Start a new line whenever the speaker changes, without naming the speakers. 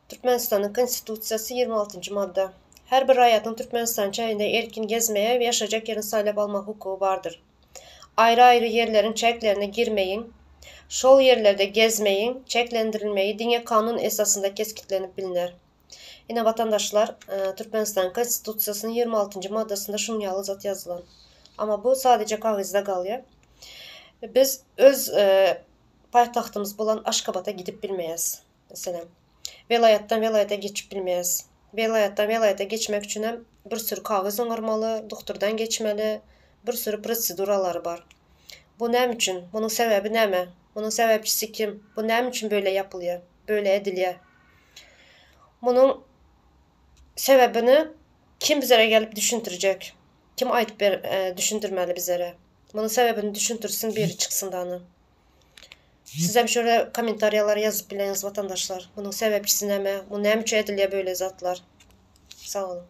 Türkmenistan'ın Konstitusiyası 26. madde. Her bir rayatın Türkmenistan çayında erkin gezmeye ve yaşayacak yerini sahip alma hukuku vardır. Ayrı ayrı yerlerin çeklerine girmeyin, şol yerlerde gezmeyin, çeklendirilmeyi dine kanun esasında keskitlenip bilinir. Yine vatandaşlar Türkmenistan Konstitusiyasının 26. maddesinde şunun yalı zat yazılan. Ama bu sadece kağızda kalıyor. Biz öz paytaxtımız bulan Aşkabat'a gidip bilmeyiz. Mesela velayetdən velayete geçip bilmeyiz. Velayetdən velayete geçmek için bir sürü kağız onarmalı, doktordan geçmeli, bir sürü proseduraları var. Bu ne için? Bunun sebebi ne mi? Bunun sebepçisi kim? Bu ne için böyle yapılıyor? Böyle ediliyor? Bunun sebebini kim bizlere gelip düşündürecek? Kim ait düşündürmeli bizlere? Bunun sebebini düşündürsün, biri çıksın da onu. Size bir şöyle komentaryalara yazıp bileniz vatandaşlar. Bunun sebepçisi ne mi? Bu ne için ediliyor böyle zatlar? Sağ olun.